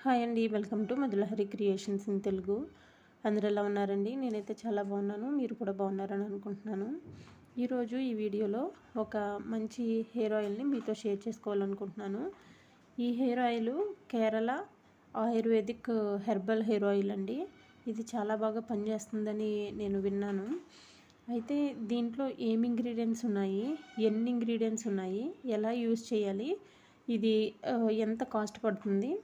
Hi అండి, welcome to Madhulahari Creations in Telugu. అందరూ ఎలా ఉన్నారండి? నేనైతే చాలా బాగున్నాను. మీరు కూడా బాగున్నారని అనుకుంటున్నాను. ఈరోజు ఈ వీడియోలో ఒక మంచి హెయిర్ ఆయిల్ని మీతో షేర్ చేసుకోవాలనుకుంటున్నాను. ఈ hair oil Kerala ayurvedic herbal hair oil అండి. ఇది చాలా బాగా పనిచేస్తుందని నేను విన్నాను. అయితే దీంట్లో ఏమి ఇంగ్రీడియంట్స్ ఉన్నాయి, ఎన్ని ఇంగ్రీడియంట్స్ ఉన్నాయి, ఎలా యూజ్ చేయాలి, ఇది ఎంత కాస్ట్ పడుతుంది,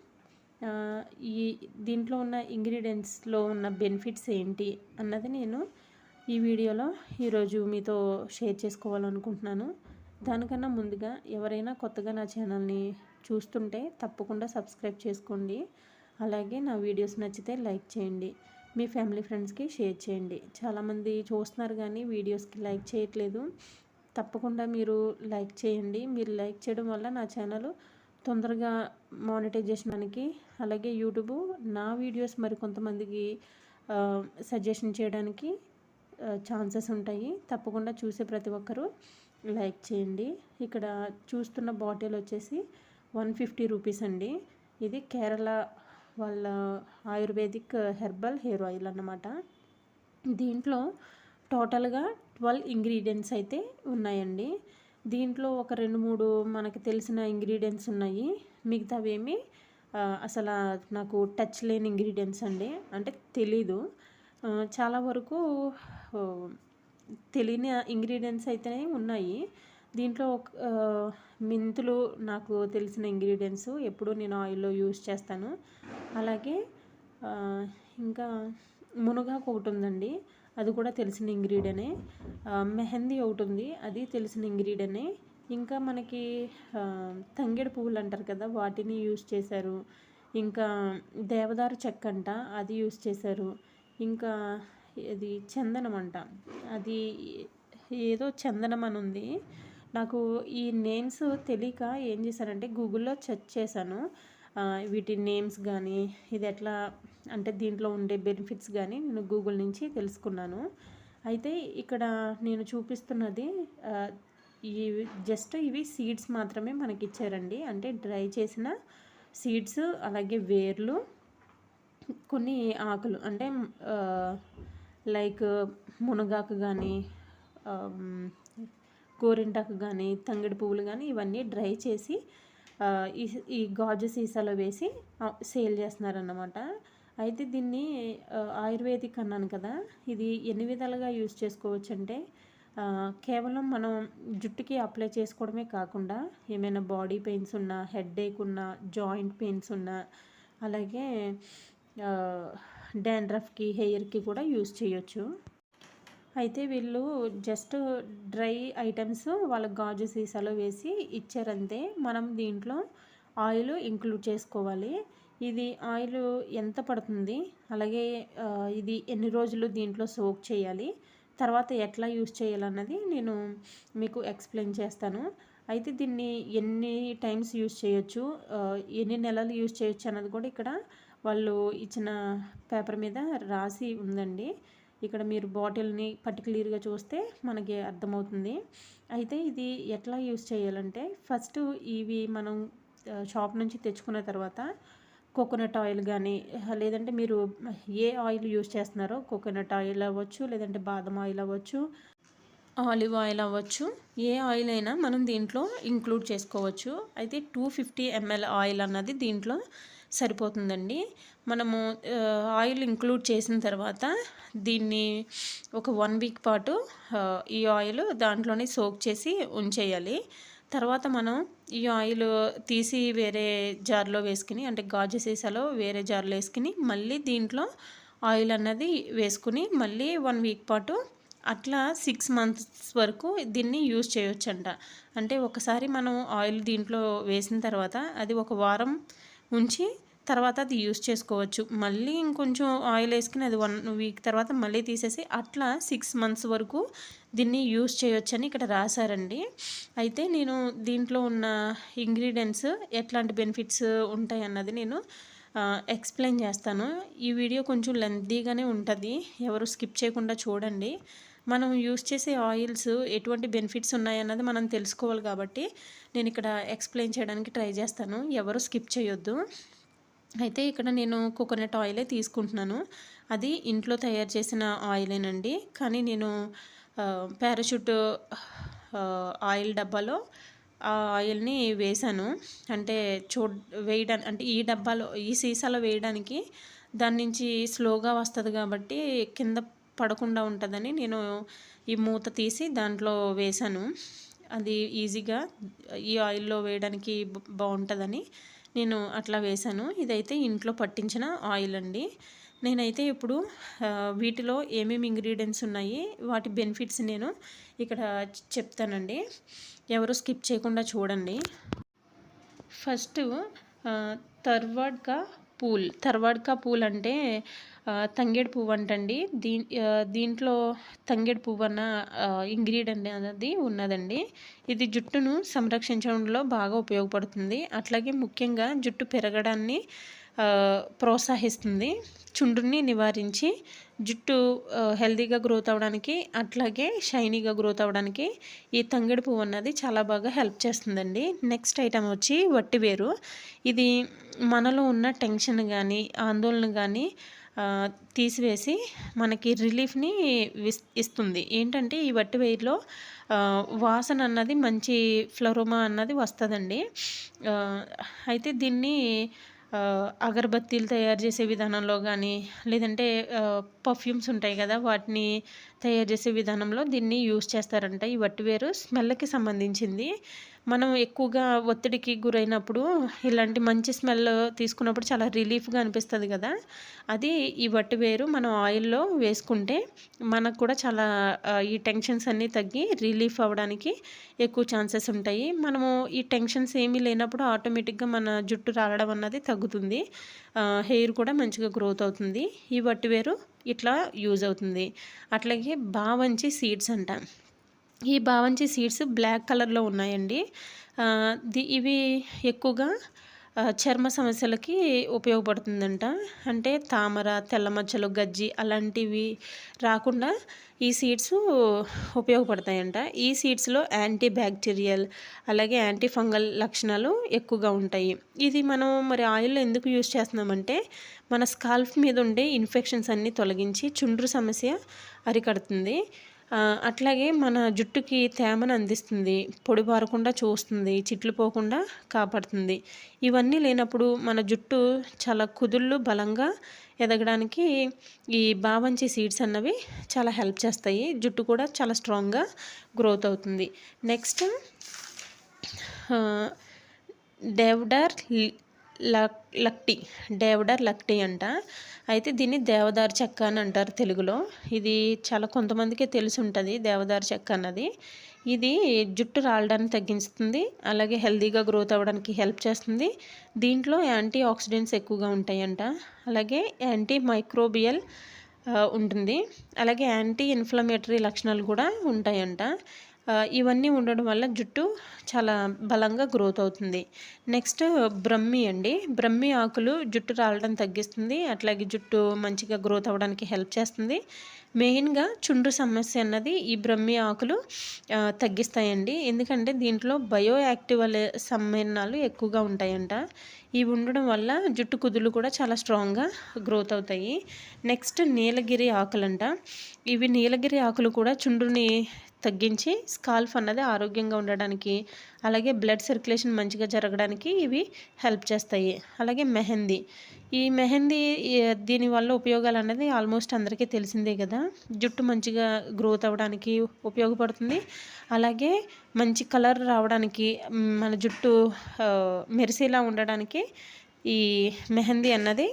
ఈ దీంట్లో ఉన్న ఇంగ్రీడియంట్స్లో ఉన్న బెనిఫిట్స్ ఏంటి అన్నది నేను ఈ వీడియోలో ఈరోజు మీతో షేర్ చేసుకోవాలనుకుంటున్నాను. దానికన్నా ముందుగా ఎవరైనా కొత్తగా నా ఛానల్ని చూస్తుంటే తప్పకుండా సబ్స్క్రైబ్ చేసుకోండి. అలాగే నా వీడియోస్ నచ్చితే లైక్ చేయండి, మీ ఫ్యామిలీ ఫ్రెండ్స్కి షేర్ చేయండి. చాలామంది చూస్తున్నారు కానీ వీడియోస్కి లైక్ చేయట్లేదు. తప్పకుండా మీరు లైక్ చేయండి. మీరు లైక్ చేయడం వల్ల నా ఛానల్ తొందరగా మానిటైజేషన్కి, అలాగే యూట్యూబ్ నా వీడియోస్ మరి కొంతమందికి సజెషన్ చేయడానికి ఛాన్సెస్ ఉంటాయి. తప్పకుండా చూసే ప్రతి ఒక్కరూ లైక్ చేయండి. ఇక్కడ చూస్తున్న బాటిల్ వచ్చేసి 150 రూపీస్ అండి. ఇది కేరళ వాళ్ళ ఆయుర్వేదిక్ హెర్బల్ హెయిర్ ఆయిల్ అన్నమాట. దీంట్లో టోటల్గా 12 ఇంగ్రీడియంట్స్ అయితే ఉన్నాయండి. దీంట్లో ఒక 2-3 మనకి తెలిసిన ఇంగ్రీడియంట్స్ ఉన్నాయి. మిగతావేమి అసలు నాకు టచ్ లేని ఇంగ్రీడియంట్స్ అండి, అంటే తెలీదు. చాలా వరకు తెలియని ఇంగ్రీడియంట్స్ అయితేనే ఉన్నాయి. దీంట్లో మెంతులు నాకు తెలిసిన ఇంగ్రీడియంట్స్, ఎప్పుడు నేను ఆయిల్లో యూజ్ చేస్తాను. అలాగే ఇంకా మునగాకు ఒకటి ఉందండి, అది కూడా తెలిసిన ఇంగ్రీడియనే. మెహందీ ఒకటి ఉంది, అది తెలిసిన ఇంగ్రీడియనే. ఇంకా మనకి తంగేడు పువ్వులు అంటారు కదా, వాటిని యూజ్ చేశారు. ఇంకా దేవదారు చెక్క అంట, అది యూజ్ చేశారు. ఇంకా ఇది చందనం అంట, అది ఏదో చందనం అని ఉంది. నాకు ఈ నేమ్స్ తెలియక ఏం చేశానంటే గూగుల్లో సెర్చ్ చేశాను. వీటి నేమ్స్ కానీ ఇది ఎట్లా అంటే దీంట్లో ఉండే బెనిఫిట్స్ కానీ నేను గూగుల్ నుంచి తెలుసుకున్నాను. అయితే ఇక్కడ నేను చూపిస్తున్నది ఇవి సీడ్స్ మాత్రమే మనకి ఇచ్చారండి. అంటే డ్రై చేసిన సీడ్స్, అలాగే వేర్లు, కొన్ని ఆకులు, అంటే లైక్ మునగాకు కానీ, గోరింటాకు కానీ, తంగేడు పువ్వులు కానీ, ఇవన్నీ డ్రై చేసి ఈ గాజు సీసాలో వేసి సేల్ చేస్తున్నారన్నమాట. అయితే దీన్ని ఆయుర్వేదిక్ అన్నాను కదా, ఇది ఎన్ని విధాలుగా యూజ్ చేసుకోవచ్చు అంటే కేవలం మనం జుట్టుకి అప్లై చేసుకోవడమే కాకుండా ఏమైనా బాడీ పెయిన్స్ ఉన్నా, హెడేక్ ఉన్నా, జాయింట్ పెయిన్స్ ఉన్నా, అలాగే డాండ్రఫ్కి, హెయిర్కి కూడా యూజ్ చేయొచ్చు. అయితే వీళ్ళు జస్ట్ డ్రై ఐటమ్స్ వాళ్ళ గాజు సీసాలో వేసి ఇచ్చారంతే. మనం దీంట్లో ఆయిల్ ఇంక్లూడ్ చేసుకోవాలి. ఇది ఆయిల్ ఎంత పడుతుంది, అలాగే ఇది ఎన్ని రోజులు దీంట్లో సోక్ చేయాలి, తర్వాత ఎట్లా యూజ్ చేయాలన్నది నేను మీకు ఎక్స్ప్లెయిన్ చేస్తాను. అయితే దీన్ని ఎన్ని టైమ్స్ యూజ్ చేయొచ్చు, ఎన్ని నెలలు యూజ్ చేయొచ్చు అన్నది కూడా ఇక్కడ వాళ్ళు ఇచ్చిన పేపర్ మీద రాసి ఉందండి. ఇక్కడ మీరు బాటిల్ని పర్టికులర్గా చూస్తే మనకి అర్థమవుతుంది. అయితే ఇది ఎట్లా యూజ్ చేయాలంటే ఫస్ట్ ఇవి మనం షాప్ నుంచి తెచ్చుకున్న తర్వాత కోకోనట్ ఆయిల్ కానీ, లేదంటే మీరు ఏ ఆయిల్ యూజ్ చేస్తున్నారో, కోకోనట్ ఆయిల్ అవ్వచ్చు, లేదంటే బాదం ఆయిల్ అవ్వచ్చు, ఆలివ్ ఆయిల్ అవ్వచ్చు, ఏ ఆయిల్ అయినా మనం దీంట్లో ఇంక్లూడ్ చేసుకోవచ్చు. అయితే 250 ml ఆయిల్ అన్నది దీంట్లో సరిపోతుందండి. మనము ఆయిల్ ఇంక్లూడ్ చేసిన తర్వాత దీన్ని ఒక 1 వీక్ పాటు ఈ ఆయిల్ దాంట్లోనే సోక్ చేసి ఉంచేయాలి. తర్వాత మనం ఈ ఆయిల్ తీసి వేరే జార్లో వేసుకుని, అంటే గాజు సీసాలో వేరే జార్లో వేసుకుని, మళ్ళీ దీంట్లో ఆయిల్ అన్నది వేసుకుని మళ్ళీ 1 వీక్ పాటు అట్లా 6 months వరకు దీన్ని యూజ్ చేయొచ్చంట. అంటే ఒకసారి మనం ఆయిల్ దీంట్లో వేసిన తర్వాత అది ఒక వారం ఉంచి తర్వాత అది యూజ్ చేసుకోవచ్చు. మళ్ళీ ఇంకొంచెం ఆయిల్ వేసుకుని అది 1 వీక్ తర్వాత మళ్ళీ తీసేసి అట్లా 6 months వరకు దీన్ని యూజ్ చేయొచ్చని ఇక్కడ రాశారండి. అయితే నేను దీంట్లో ఉన్న ఇంగ్రీడియంట్స్ ఎట్లాంటి బెనిఫిట్స్ ఉంటాయి అన్నది నేను ఎక్స్ప్లెయిన్ చేస్తాను. ఈ వీడియో కొంచెం లెంతీగానే ఉంటుంది, ఎవరు స్కిప్ చేయకుండా చూడండి. మనం యూజ్ చేసే ఆయిల్స్ ఎటువంటి బెనిఫిట్స్ ఉన్నాయన్నది మనం తెలుసుకోవాలి కాబట్టి నేను ఇక్కడ ఎక్స్ప్లెయిన్ చేయడానికి ట్రై చేస్తాను, ఎవరు స్కిప్ చేయొద్దు. అయితే ఇక్కడ నేను కోకోనట్ ఆయిలే తీసుకుంటున్నాను. అది ఇంట్లో తయారు చేసిన ఆయిలేనండి. కానీ నేను పారాషూట్ ఆయిల్ డబ్బాలో ఆ ఆయిల్‌ని వేశాను. అంటే వేయడానికి అంటే ఈ డబ్బాలో ఈ సీసాలో వేయడానికి దాని నుంచి స్లోగా వస్తది కాబట్టి కింద పడకుండా ఉంటదని నేను ఈ మూత తీసి దాంట్లో వేశాను. అది ఈజీగా ఈ ఆయిల్‌లో వేయడానికి బావుంటదని నేను అట్లా వేశాను. ఇదైతే ఇంట్లో పట్టించిన ఆయిల్ అండి. నేనైతే ఇప్పుడు వీటిలో ఏమేమి ఇంగ్రీడియెంట్స్ ఉన్నాయి, వాటి బెనిఫిట్స్ నేను ఇక్కడ చెప్తానండి. ఎవరు స్కిప్ చేయకుండా చూడండి. ఫస్ట్ తర్వాడ్ కా పూల్ అంటే తంగేడు పువ్వు అంటండి. దీంట్లో తంగేడు పువ్వు అన్న ఇంగ్రీడియంట్ అనేది ఉన్నదండి. ఇది జుట్టును సంరక్షించడంలో బాగా ఉపయోగపడుతుంది. అట్లాగే ముఖ్యంగా జుట్టు పెరగడాన్ని ప్రోత్సహిస్తుంది. చుండ్రుని నివారించి జుట్టు హెల్తీగా గ్రోత్ అవ్వడానికి, అట్లాగే షైనీగా గ్రోత్ అవ్వడానికి ఈ తంగేడు పువ్వు అన్నది చాలా బాగా హెల్ప్ చేస్తుందండి. నెక్స్ట్ ఐటమ్ వచ్చి వట్టివేరు. ఇది మనలో ఉన్న టెన్షన్ కానీ, ఆందోళన కానీ తీసివేసి మనకి రిలీఫ్ని ఇస్తుంది. ఏంటంటే ఈ వట్టివేరులో వాసన అన్నది మంచి ఫ్లరోమా అన్నది వస్తుందండి. అయితే దీన్ని అగరబత్తీలు తయారు చేసే విధానంలో కానీ, లేదంటే పర్ఫ్యూమ్స్ ఉంటాయి కదా, వాటిని తయారు చేసే విధానంలో దీన్ని యూస్ చేస్తారంట. ఈ వట్టివేరు స్మెల్కి సంబంధించింది. మనం ఎక్కువగా ఒత్తిడికి గురైనప్పుడు ఇలాంటి మంచి స్మెల్ తీసుకున్నప్పుడు చాలా రిలీఫ్గా అనిపిస్తుంది కదా, అది ఈ వట్టివేరు మనం ఆయిల్లో వేసుకుంటే మనకు కూడా చాలా ఈ టెన్షన్స్ అన్నీ తగ్గి రిలీఫ్ అవ్వడానికి ఎక్కువ ఛాన్సెస్ ఉంటాయి. మనము ఈ టెన్షన్స్ ఏమీ లేనప్పుడు ఆటోమేటిక్గా మన జుట్టు రాలడం అన్నది తగ్గుతుంది. హెయిర్ కూడా మంచిగా గ్రోత్ అవుతుంది. ఈ వట్టివేరు ఇట్లా యూజ్ అవుతుంది. అట్లాగే బావంచి సీడ్స్ అంట. ఈ బావంచి సీడ్స్ బ్లాక్ కలర్లో ఉన్నాయండి. ఇవి ఎక్కువగా చర్మ సమస్యలకి ఉపయోగపడుతుందంట. అంటే తామర, తెల్ల మచ్చలు, గజ్జి అలాంటివి రాకుండా ఈ సీడ్స్ ఉపయోగపడతాయంట. ఈ సీడ్స్లో యాంటీ బ్యాక్టీరియల్ అలాగే యాంటీ ఫంగల్ లక్షణాలు ఎక్కువగా ఉంటాయి. ఇది మనం మరి ఆయిల్లో ఎందుకు యూజ్ చేస్తున్నామంటే మన స్కాల్ప్ మీద ఉండే ఇన్ఫెక్షన్స్ అన్నీ తొలగించి చుండ్రు సమస్య అరికడుతుంది. అట్లాగే మన జుట్టుకి తేమను అందిస్తుంది, పొడి బారకుండా చూస్తుంది, చిట్లు పోకుండా కాపాడుతుంది. ఇవన్నీ లేనప్పుడు మన జుట్టు చాలా కుదుళ్ళు బలంగా ఎదగడానికి ఈ బావంచి సీడ్స్ అన్నవి చాలా హెల్ప్ చేస్తాయి. జుట్టు కూడా చాలా స్ట్రాంగ్గా గ్రోత్ అవుతుంది. నెక్స్ట్ డేవడార్ లక్టీ అంట. అయితే దీన్ని దేవదారు చెక్క అని అంటారు తెలుగులో. ఇది చాలా కొంతమందికే తెలిసి ఉంటుంది దేవదారు చెక్క అన్నది. ఇది జుట్టు రాలడాన్ని తగ్గిస్తుంది, అలాగే హెల్తీగా గ్రోత్ అవ్వడానికి హెల్ప్ చేస్తుంది. దీంట్లో యాంటీ ఆక్సిడెంట్స్ ఎక్కువగా ఉంటాయంట, అలాగే యాంటీ మైక్రోబియల్ ఉంటుంది, అలాగే యాంటీ ఇన్ఫ్లమేటరీ లక్షణాలు కూడా ఉంటాయంట. ఇవన్నీ ఉండడం వల్ల జుట్టు చాలా బలంగా గ్రోత్ అవుతుంది. నెక్స్ట్ బ్రహ్మి అండి. బ్రహ్మి ఆకులు జుట్టు రాలడం తగ్గిస్తుంది, అట్లాగే జుట్టు మంచిగా గ్రోత్ అవ్వడానికి హెల్ప్ చేస్తుంది. మెయిన్గా చుండ్రు సమస్య అన్నది ఈ బ్రహ్మి ఆకులు తగ్గిస్తాయండి. ఎందుకంటే దీంట్లో బయో యాక్టివ్ సమ్మేళనాలు ఎక్కువగా ఉంటాయంట. ఇవి ఉండడం వల్ల జుట్టు కుదులు కూడా చాలా స్ట్రాంగ్గా గ్రోత్ అవుతాయి. నెక్స్ట్ నీలగిరి ఆకులంట. ఇవి నీలగిరి ఆకులు కూడా చుండ్రుని తగ్గించి స్కాల్ఫ్ అన్నది ఆరోగ్యంగా ఉండడానికి, అలాగే బ్లడ్ సర్క్యులేషన్ మంచిగా జరగడానికి ఇవి హెల్ప్ చేస్తాయి. అలాగే మెహందీ. ఈ మెహందీ దీనివల్ల ఉపయోగాలు అన్నది ఆల్మోస్ట్ అందరికీ తెలిసిందే కదా. జుట్టు మంచిగా గ్రోత్ అవ్వడానికి ఉపయోగపడుతుంది, అలాగే మంచి కలర్ రావడానికి, మన జుట్టు మెరిసేలా ఉండడానికి ఈ మెహందీ అన్నది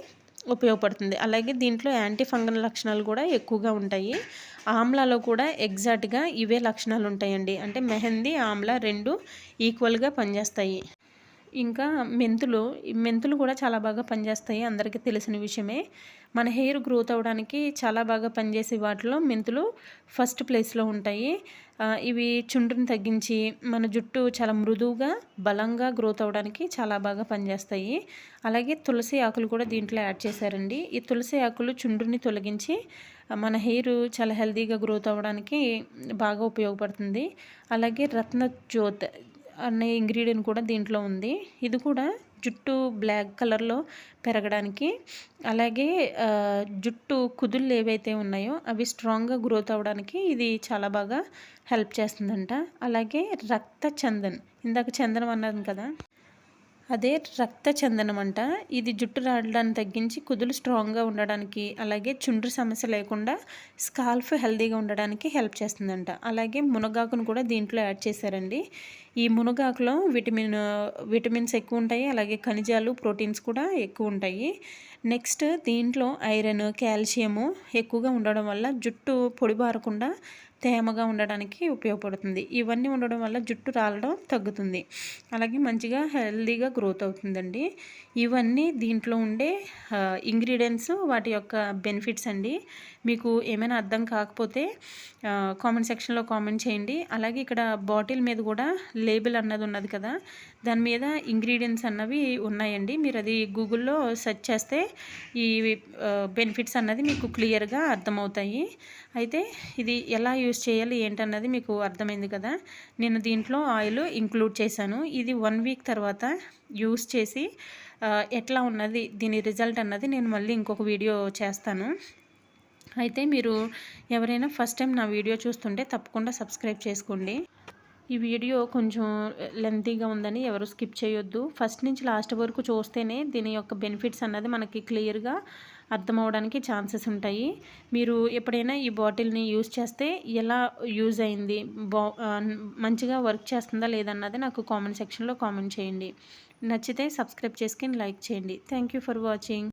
ఉపయోగపడుతుంది. అలాగే దీంట్లో యాంటీ ఫంగల్ లక్షణాలు కూడా ఎక్కువగా ఉంటాయి. ఆమ్లాలో కూడా ఎగ్జాక్ట్గా ఇవే లక్షణాలు ఉంటాయండి. అంటే మెహందీ, ఆమ్లా రెండు ఈక్వల్గా పనిచేస్తాయి. ఇంకా మెంతులు కూడా చాలా బాగా పనిచేస్తాయి, అందరికీ తెలిసిన విషయమే. మన హెయిర్ గ్రోత్ అవ్వడానికి చాలా బాగా పనిచేసే వాటిలో మెంతులు ఫస్ట్ ప్లేస్లో ఉంటాయి. ఇవి చుండ్రుని తగ్గించి మన జుట్టు చాలా మృదువుగా బలంగా గ్రోత్ అవ్వడానికి చాలా బాగా పనిచేస్తాయి. అలాగే తులసి ఆకులు కూడా దీంట్లో యాడ్ చేశారండి. ఈ తులసి ఆకులు చుండ్రుని తొలగించి మన హెయిర్ చాలా హెల్తీగా గ్రోత్ అవ్వడానికి బాగా ఉపయోగపడుతుంది. అలాగే రత్నజ్యోత్ అనే ఇంగ్రీడియంట్ కూడా దీంట్లో ఉంది. ఇది కూడా జుట్టు బ్లాక్ కలర్లో పెరగడానికి, అలాగే జుట్టు కుదుళ్ళు ఏవైతే ఉన్నాయో అవి స్ట్రాంగ్గా గ్రోత్ అవ్వడానికి ఇది చాలా బాగా హెల్ప్ చేస్తుందంట. అలాగే రక్త చందన్, ఇందాక చందనం అన్నాను కదా, అదే రక్త చందనం అంట. ఇది జుట్టు రాలడాన్ని తగ్గించి కుదులు స్ట్రాంగ్గా ఉండడానికి, అలాగే చుండ్రు సమస్య లేకుండా స్కాల్ఫ్ హెల్తీగా ఉండడానికి హెల్ప్ చేస్తుందంట. అలాగే మునగాకును కూడా దీంట్లో యాడ్ చేశారండి. ఈ మునగాకులో విటమిన్స్ ఎక్కువ ఉంటాయి, అలాగే ఖనిజాలు, ప్రోటీన్స్ కూడా ఎక్కువ ఉంటాయి. నెక్స్ట్ దీంట్లో ఐరన్, కాల్షియము ఎక్కువగా ఉండడం వల్ల జుట్టు పొడిబారకుండా తేమగా ఉండడానికి ఉపయోగపడుతుంది. ఇవన్నీ ఉండడం వల్ల జుట్టు రాలడం తగ్గుతుంది, అలాగే మంచిగా హెల్తీగా గ్రోత్ అవుతుందండి. ఇవన్నీ దీంట్లో ఉండే ఇంగ్రీడియంట్స్, వాటి యొక్క బెనిఫిట్స్ అండి. మీకు ఏమైనా అర్థం కాకపోతే కామెంట్ సెక్షన్లో కామెంట్ చేయండి. అలాగే ఇక్కడ బాటిల్ మీద కూడా లేబుల్ అన్నది ఉన్నది కదా, దాని మీద ఇంగ్రీడియంట్స్ అన్నవి ఉన్నాయండి. మీరు అది గూగుల్లో సెర్చ్ చేస్తే ఈ బెనిఫిట్స్ అన్నది మీకు క్లియర్గా అర్థమవుతాయి. అయితే ఇది ఎలా యూస్ చేయాలి ఏంటన్నది మీకు అర్థమైంది కదా. నేను దీంట్లో ఆయిల్ ఇంక్లూడ్ చేశాను. ఇది 1 వీక్ తర్వాత యూస్ చేసి ఎట్లా ఉన్నది దీని రిజల్ట్ అన్నది నేను మళ్ళీ ఇంకొక వీడియో చేస్తాను. అయితే మీరు ఎవరైనా ఫస్ట్ టైం నా వీడియో చూస్తుంటే తప్పకుండా సబ్స్క్రైబ్ చేసుకోండి. ఈ వీడియో కొంచెం లెంతీగా ఉందని ఎవరు స్కిప్ చేయొద్దు. ఫస్ట్ నుంచి లాస్ట్ వరకు చూస్తేనే దీని యొక్క బెనిఫిట్స్ అన్నది మనకి క్లియర్గా అర్థమవడానికి ఛాన్సెస్ ఉంటాయి. మీరు ఎప్పుడైనా ఈ బాటిల్ని యూజ్ చేస్తే ఎలా యూజ్ అయింది, మంచిగా వర్క్ చేస్తుందా లేదన్నది నాకు కామెంట్ సెక్షన్లో కామెంట్ చేయండి. నచ్చితే సబ్స్క్రైబ్ చేసుకుని లైక్ చేయండి. Thank you for watching.